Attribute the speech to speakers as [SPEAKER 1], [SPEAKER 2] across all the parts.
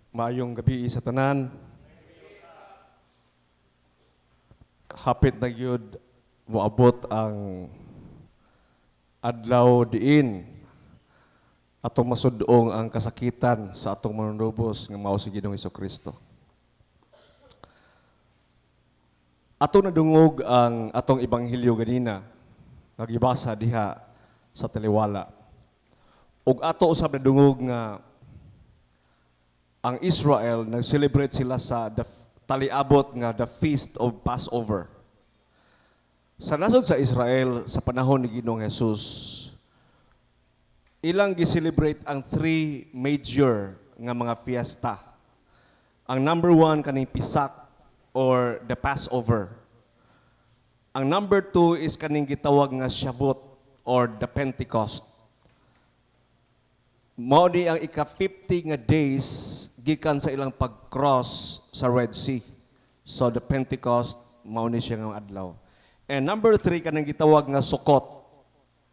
[SPEAKER 1] Maayong gabi sa tanan. Hapit na gyud moabot ang adlaw diin atong masudong ang kasakitan sa atong manunubos nga mao si Ginoong Hesukristo. Atong nadungog ang atong ebanghelyo ganina nga gibasa diha sa taliwala. Ug ato usab nadungog nga ang Israel nag-celebrate sila sa taliabot nga the Feast of Passover. Sa nasod sa Israel sa panahon ni Ginoong Hesus, ilang gi-celebrate ang three major nga mga fiesta. Ang number one kaning Pisak or the Passover. Ang number two is kaning gitawag nga Shavuot or the Pentecost. Mao ni ang ika-50 nga days gikan sa ilang pag-cross sa Red Sea. So the Pentecost mao ni siya nga adlaw. And number 3 kanang gitawag nga Sukkot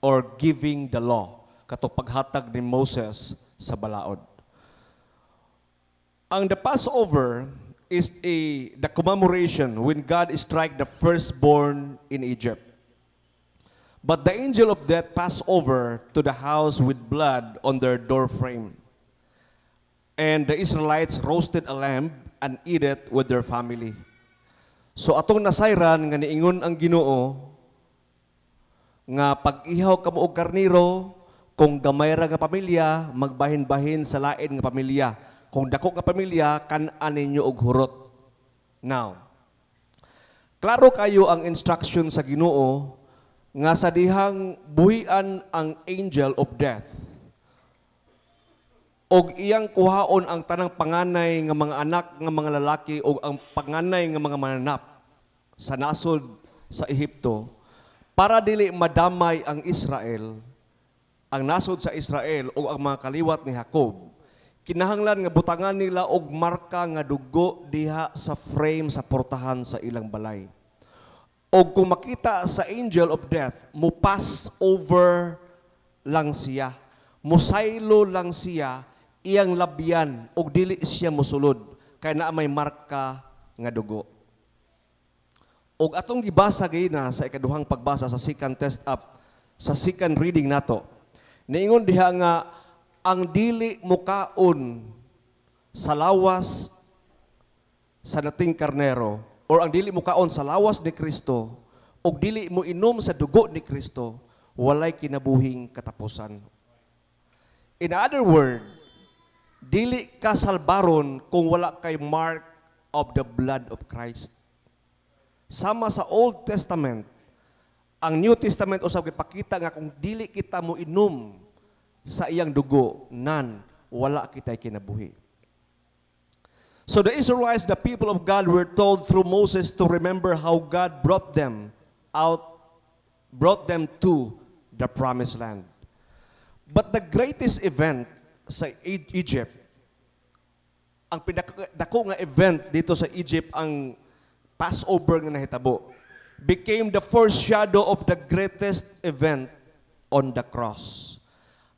[SPEAKER 1] or giving the law, kato paghatag ni Moses sa balaod. Ang the Passover is the commemoration when God strike the firstborn in Egypt. But the angel of death passed over to the house with blood on their door frame. And the Israelites roasted a lamb and eat it with their family. So atong nasayran nga niingon ang Ginoo nga pag-ihaw kamo og karniro, kung gamay ra nga pamilya, magbahin-bahin sa lain nga pamilya. Kung dako nga pamilya, kan-an ninyo og hurot. Now, klaro kayo ang instruction sa Ginoo nga sa dihang buhian ang angel of death og iyang kuhaon ang tanang panganay nga mga anak nga mga lalaki og ang panganay nga mga mananap sa nasod sa Ehipto para dili madamay ang Israel, ang nasod sa Israel o ang mga kaliwat ni Jacob. Kinahanglan nga butangan nila og marka nga dugo diha sa frame sa portahan sa ilang balay. O kung makita sa angel of death, mo pass over lang siya, musaylo lang siya, iyang labyan, o dili siya musulod, kaya na may marka nga dugo. O atong gibasa gayna sa ikaduhang pagbasa sa second test up, sa second reading nato, niingon diha nga, ang dili mukaon sa lawas sa nating karnero, or ang dili mo kaon sa lawas ni Kristo, o dili mo inom sa dugo ni Kristo, walay kinabuhing katapusan. In other word, dili ka salbaron kung wala kay mark of the blood of Christ. Sama sa Old Testament, ang New Testament usab gipakita nga kung dili kita mo inom sa iyang dugo, wala kitay kinabuhi. So the Israelites, the people of God, were told through Moses to remember how God brought them to the promised land. But the greatest event sa Egypt, ang pinakadako nga event dito sa Egypt, ang Passover nga nahitabo, became the foreshadow of the greatest event on the cross.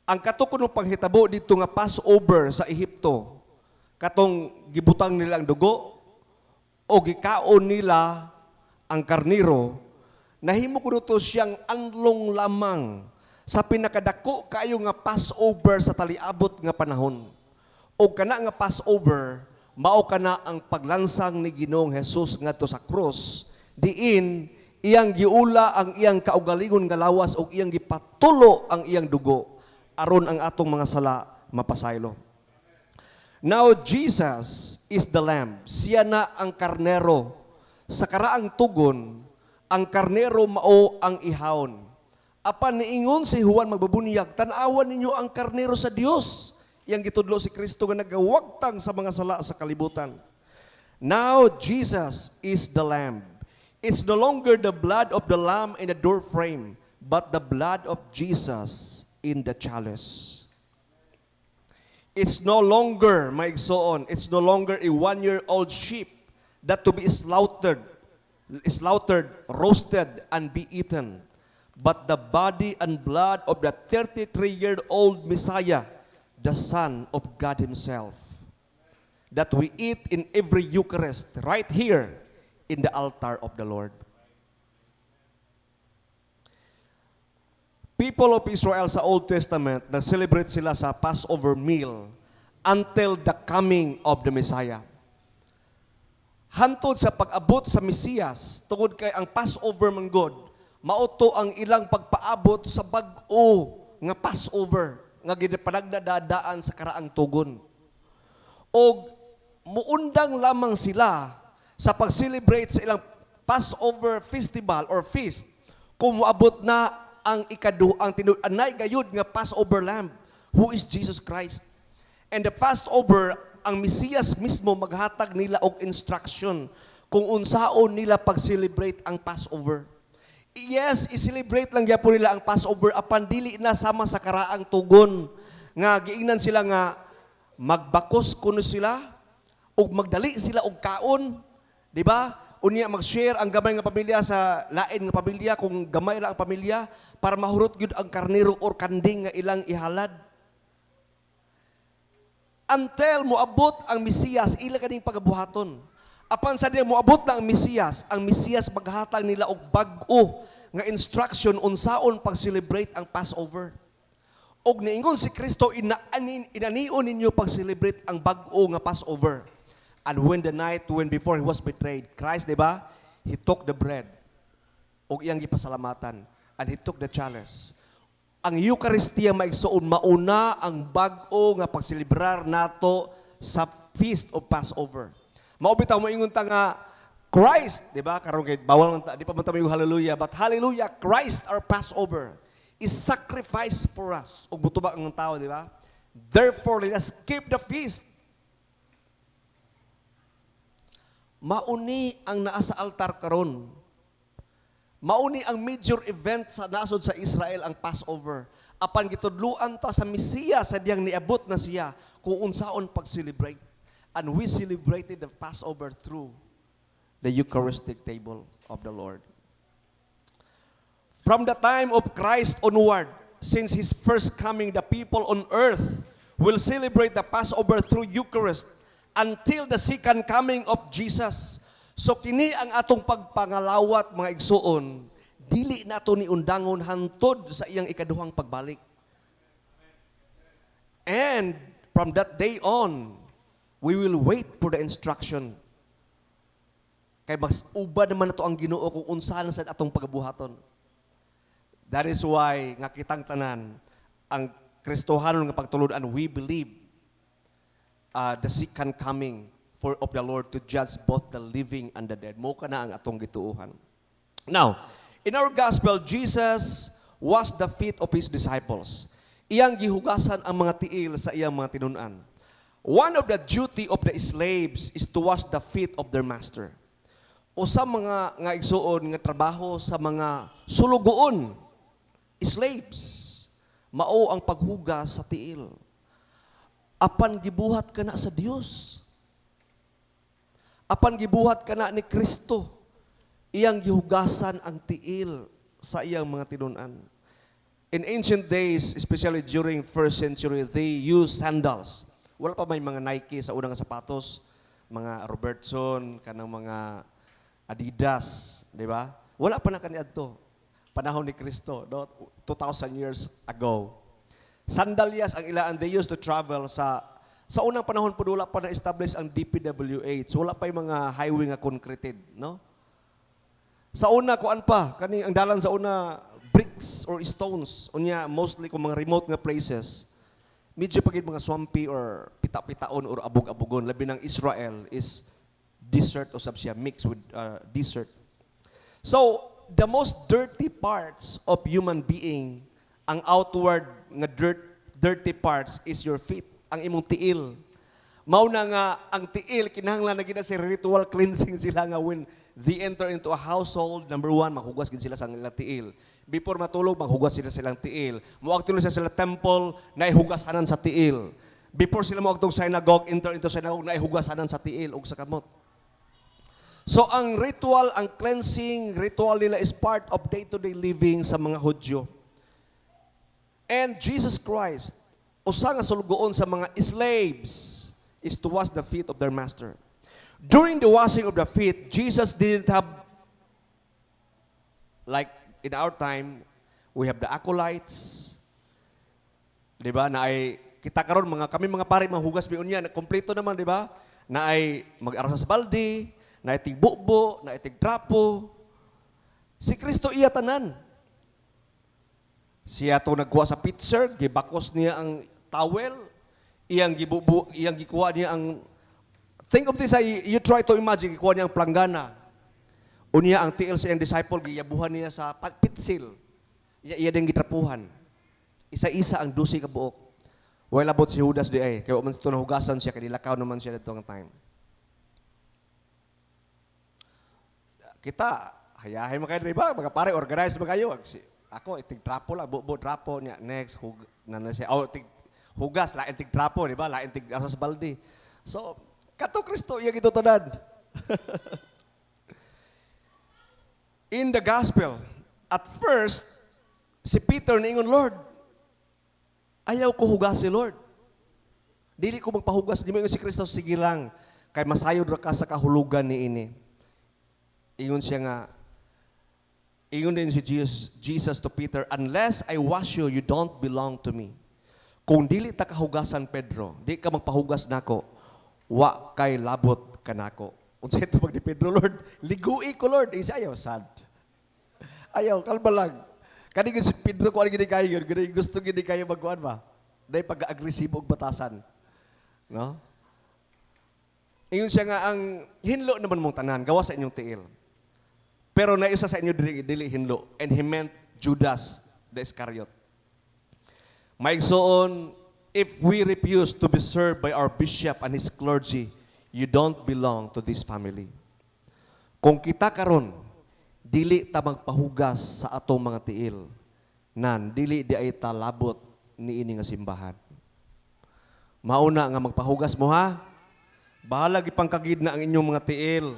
[SPEAKER 1] Ang katuko ng panghitabo dito nga Passover sa Ehipto, katong gibutang nila ang dugo o gikaon nila ang karniro, nahimo kuno to siyang anlong lamang sa pinakadako kayo nga Passover sa taliabot nga panahon. O kana nga Passover, mao kana ang paglansang ni Ginoong Hesus ngadto sa krus, diin iyang giula ang iyang kaugalingon nga lawas o iyang gipatulo ang iyang dugo aron ang atong mga sala mapasaylo. Now, Jesus is the Lamb. Siya na ang karnero. Sa karaang tugon, ang karnero mao ang ihawon. Apan niingon si Juan magbabunyag, tan-awan ninyo ang karnero sa Dios. Yang gitudlo si Kristo nga nagawagtang sa mga sala sa kalibutan. Now, Jesus is the Lamb. It's no longer the blood of the lamb in the door frame, but the blood of Jesus in the chalice. It's no longer, maigsoon, it's no longer a 1-year-old sheep that to be slaughtered, roasted, and be eaten, but the body and blood of the 33-year-old Messiah, the Son of God Himself. that we eat in every Eucharist right here in the altar of the Lord. People of Israel sa Old Testament, nag-celebrate sila sa Passover meal until the coming of the Messiah. Hantod sa pag-abot sa Mesiyas, tungod kay ang Passover man God, mauto ang ilang pagpaabot sa bag-o nga Passover, nga ginpanagdadaan sa karaang tugon. O muundang lamang sila sa pag-celebrate sa ilang Passover festival or feast kung muabot na ang ang tinuanay gayud nga Passover lamb, who is Jesus Christ. And the Passover, ang Mesiyas mismo maghatag nila og instruction kung unsaon nila pag-celebrate ang Passover. Yes, i-celebrate lang gyapon nila ang Passover apan dili na sama sa karaang tugon nga giingnan sila nga magbakos kuno sila ug magdali sila og kaon, di ba? Unya mag-share ang gamay nga pamilya sa lain nga pamilya kung gamay ra ang pamilya para mahurot gyud ang karnero or kanding nga ilang ihalad. Until moabot ang Mesiyas, ila kaning pagabuhaton. Apan sa diya moabot na ang Mesiyas maghatag nila og bag-o nga instruction unsaon pag-celebrate ang Passover. Og niingon si Kristo, inanion ninyo pag-celebrate ang bag-o nga Passover. And when before he was betrayed, Christ, di ba? He took the bread og iyang gipasalamatan and he took the chalice. Ang Eucharistia maigsuon mauna ang bag-o nga pagselebrar nato sa Feast of Passover. Mao bitaw moingon ta nga Christ, di ba? Karon kay bawal man ta, di pa man ta mo hallelujah, but hallelujah, Christ our Passover is sacrificed for us. Og butubak ang tao, di ba? Therefore, let us keep the feast. Mauni ang naa sa altar karon. Mauni ang major event sa nasod sa Israel ang Passover. Apan gitudluan ta sa Mesiyas sa diyang niabot na siya kung unsaon pag-celebrate. And we celebrated the Passover through the Eucharistic table of the Lord. From the time of Christ onward, since His first coming, the people on earth will celebrate the Passover through Eucharist until the second coming of Jesus. So kini ang atong pagpangalawat mga igsuon, dili nato ni undangon hantod sa iyang ikaduhang pagbalik. And from that day on, we will wait for the instruction. Kay mas uba naman nato ang Ginoo kung unsahan sa atong pagabuhaton. That is why nga kitang tanan ang Kristohanon nga pagtuludan, we believe the second coming of the Lord to judge both the living and the dead. Mo kana ang atong gituuhan. Now, in our gospel, Jesus washed the feet of His disciples. Iyang gihugasan ang mga tiil sa iyang mga tinun-an. One of the duty of the slaves is to wash the feet of their master. O sa mga nga igsuon nga trabaho sa mga sulugoon, slaves, mao ang paghugas sa tiil. Apan gibuhat ka na sa Dios. Apan gibuhat ka na ni Kristo, iyang gihugasan ang tiil sa iyang mga tinun-an. In ancient days, especially during 1st century, they used sandals. Wala pa may mga Nike sa unang sapatos, mga Robertson, kanang mga Adidas, di ba? Wala pa na kaniadto. Panahon ni Kristo, no? 2,000 years ago. Sandalyas ang ilaan, they used to travel sa unang panahon po wala pa na-establish ang DPWH. Wala pa yung mga highway nga concreted, no? Sa una, kuan pa, kaning ang dalan sa una, bricks or stones. Unya, mostly kung mga remote nga places, medyo pagid mga swampy or pita-pitaon or abog-abogon. Labi ng Israel is desert o sabsiya, mixed with desert. So, the most dirty parts of human being, ang outward nga dirty parts is your feet, ang imong tiil. Mao na nga ang tiil kinahanglan na gid sa ritual cleansing sila nga when they enter into a household, number one, maghugas gid sila sa ilang tiil. Before matulog, maghugas sila silang tiil. Muadto sila temple, naihugasanan sa tiil. Before sila muadtong synagogue, enter into synagogue, naihugasanan sa tiil ug sa kamot. So ang ritual, ang cleansing ritual nila is part of day-to-day living sa mga Hudyo. And Jesus Christ, usa nga sulugoon sa mga slaves, is to wash the feet of their master. During the washing of the feet, Jesus didn't have, like in our time, we have the acolytes, di ba, na ay, kita karon kami mga pare, mahugas biyon yan, kompleto naman, di ba, na ay mag-arasa sa balde, na itig bukbo, na itig trapo. Si Kristo iya tanan. Siya to nagkuha sa pitser, gibakos niya ang towel, iyang gikuha niya ang, think of this, you try to imagine, gikuha niya ang planggana. Unya ang tiil sa iyang disciple, giyabuhan niya sa pitsil. Iya din gitrapuhan. Isa-isa ang 12 ka buok. Well, abot si Judas di ay, kaya man ito nahugasan siya, kaya nilakaw naman siya dito ang time. Kita, hayahay mo kayo, diba? Mga pare, organize mo kayo. Ako, itig trapo lang, buo trapo niya. Next, hugas, lain tig trapo, diba? Lain tig asas balde. So, kato Kristo, iya gito tanan. In the gospel, at first, si Peter ningon, Lord, ayaw ko hugas si Lord. Dili ko magpahugas, di mo si Kristo, sige lang, kay masayod ra ka sa kahulugan ni ini. Ingon siya nga, ingon din si Jesus to Peter, unless I wash you, you don't belong to me. Kung dili ta kahugasan, Pedro, di ka magpahugas nako, wa kay labot ka nako. Unsay ito pag ni Pedro, Lord, ligui ko, Lord. Isa ayaw, sad. Ayaw, kalma lang. Kani si Pedro ko ano gini kayo, gusto gini kayo magkuhan ba? Dahil pag-agresibo og batasan. No? Ingon siya nga, ang hinlo naman mong tanan, gawa sa inyong tiil. Pero naisa sa inyo dili hinlo. And he meant Judas the Iscariot. Maigsoon, if we refuse to be served by our bishop and his clergy, you don't belong to this family. Kung kita karon, dili ta magpahugas sa atong mga tiil, nan dili di ay talabot ni ini nga simbahan. Mauna nga magpahugas mo ha. Bahala gipangkagid na ang inyong mga tiil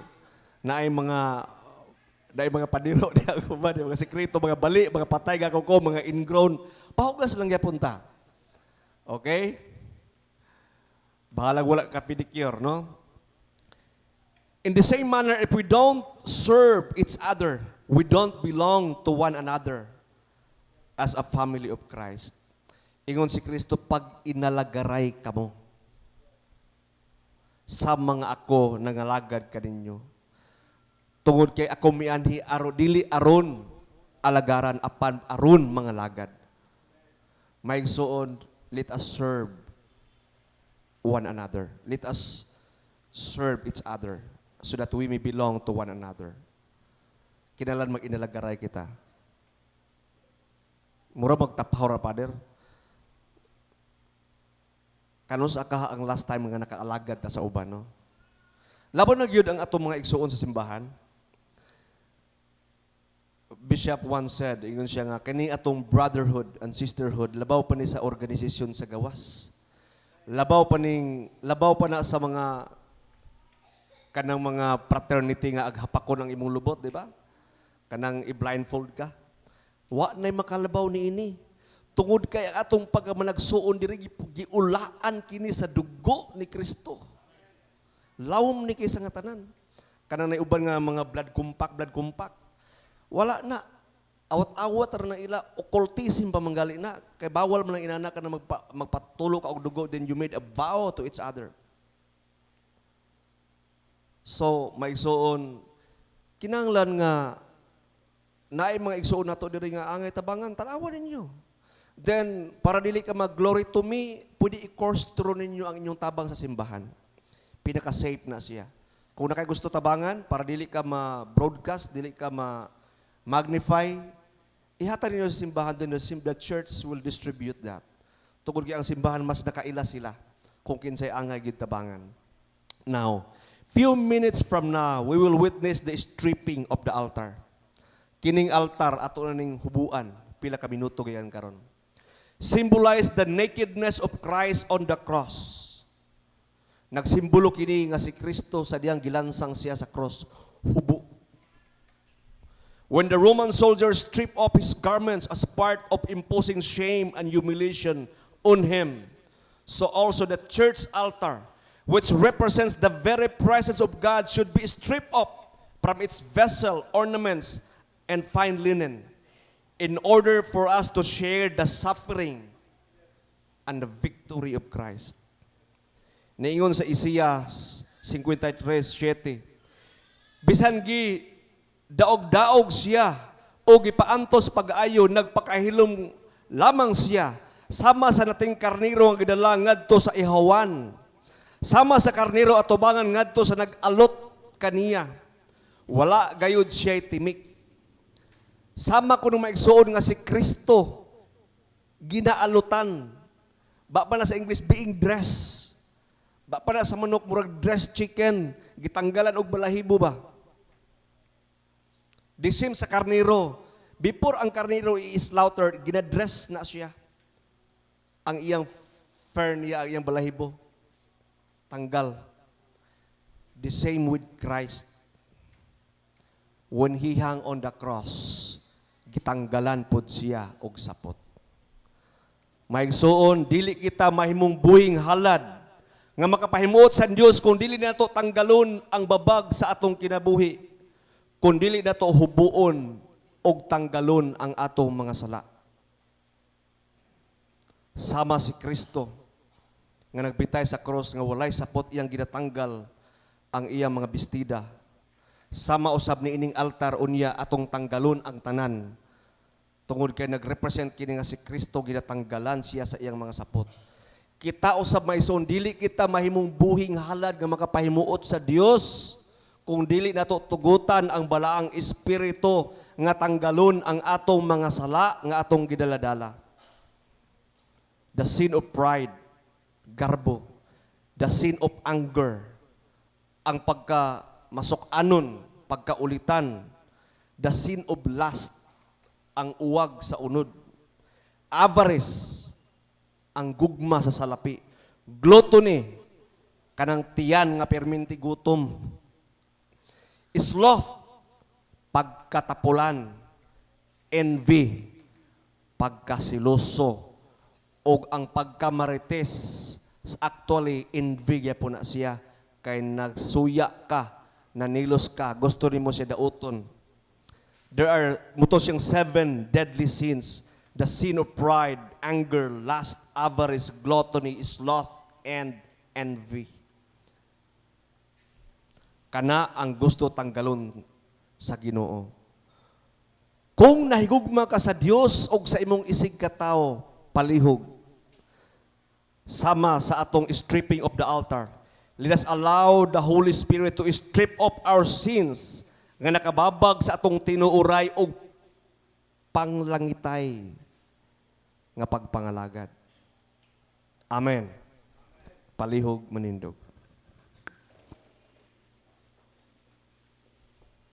[SPEAKER 1] na ay mga paniro di ako ba, mga sekreto, mga bali, mga patay gako ko, mga ingrown. Pahugas lang gyapon ta. Okay? Bahala wala ka pedicure, no? In the same manner, if we don't serve each other, we don't belong to one another as a family of Christ. Ingon si Kristo, pag inalagaray kamo sa mga ako nangalagad kaninyo. Tungod kay ako mianhi dili aron alagaran apan aron mga lagad. Maigsoon, let us serve one another. Let us serve each other, so that we may belong to one another. Kinalan mag-inalagaray kita. Mura magtapaw ra, Father. Kanus aka ang last time nga nakaalagad ta sa uban, no? Laban na gyud ang atong mga igsuon sa simbahan. Bishop once said, ingon siya nga, kani atong brotherhood and sisterhood, labaw pa ni sa organisasyon sa gawas. Labaw pa na sa mga kanang mga fraternity nga aghapakon ang imong lubot, di ba? Kanang i-blindfold ka. Wa na'y makalabaw ni ini. Tungod kay atong pagmanagsuon diri giulaan kini sa dugo ni Kristo. Lawom ni kay sa nga tanan. Kanang naiuban nga mga blood compact. Wala na. Awat-awat na ila, occultism pa manggali na. Kay bawal man ang inana ka na magpatulo ka og dugo, then you made a vow to each other. So, maigsoon, kinanglan nga, naay mga igsoon na to diri nga angay tabangan, tanawan ninyo. Then, para dili ka mag-glory to me, pwede i-course through ninyo ang inyong tabang sa simbahan. Pinaka-safe na siya. Kung nakay gusto tabangan, para dili ka ma-broadcast, dili ka ma-magnify, ihatan ninyo sa simbahan din, the church will distribute that. Tungkol kaya ang simbahan, mas nakaila sila kung kinsay angay gid tabangan. Now, few minutes from now, we will witness the stripping of the altar. Kining altar, ato na ning hubuan, pila ka minuto gayan karon. Symbolize the nakedness of Christ on the cross. Nagsimbolo kini nga si Kristo sa diyang gilansang siya sa cross, hubo. When the Roman soldiers stripped off his garments as part of imposing shame and humiliation on him, so also the church altar which represents the very presence of God, should be stripped off from its vessel, ornaments, and fine linen, in order for us to share the suffering and the victory of Christ. Niingon sa Isaias 53:7, bisan gi daog-daog siya o gipaantos pag-ayo, nagpakahilom lamang siya, sama sa nating karniro nga gidala ngadto sa ihawan, sama sa karniro atubangan ngadto sa nag-alot kaniya, wala gayud siya timik. Sama kuno maigsuon nga si Kristo ginaalutan, ba pa na sa English being dressed, ba pa na sa manok murag dressed chicken, gitanggalan og balahibo ba. The same sa karniro, before ang karniro i-slaughter, ginadress na siya. Ang iyang fur niya, ang iyang balahibo, tanggal. The same with Christ. When He hung on the cross, gitanggalan pod siya og sapot. Maigsuon, dili kita mahimong buhing halad nga makapahimuot sa Dios kung dili nato tanggalon ang babag sa atong kinabuhi, kung dili nato hubuon og tanggalon ang atong mga sala. Sama si Kristo nga nagbitay sa cross nga walay sapot iyang ginatanggal ang iyang mga bestida. Sama usab ni ining altar unya atong tanggalon ang tanan. Tungod kay nagrepresent kini nga si Kristo, ginatanggalan siya sa iyang mga sapot. Kita usab maison, dili kita mahimong buhing halad nga makapahimuot sa Dios kung dili nato tugutan ang balaang espiritu nga tanggalon ang atong mga sala nga atong gidaladala. The sin of pride, garbo. The sin of anger, ang pagka-masok-anon, pagkaulitan. The sin of lust, ang uwag sa unod. Avarice, ang gugma sa salapi. Gluttony, kanang tiyan nga perminti gutom. Sloth, pagkatapulan. Envy, pagkasiloso. O ang pagkamarites, actually, envy po na siya. Kay nagsuya ka, nanilos ka, gusto rin mo siya dauton. There are muto siyang 7 deadly sins. The sin of pride, anger, lust, avarice, gluttony, sloth, and envy. Kana ang gusto tanggalon sa Ginoo. Kung nahigugma ka sa Dios o sa imong isig katao, palihog. Sama sa atong stripping of the altar. Let us allow the Holy Spirit to strip off our sins nga nakababag sa atong tinuuray o panglangitay nga pagpangalagad. Amen. Palihog manindog.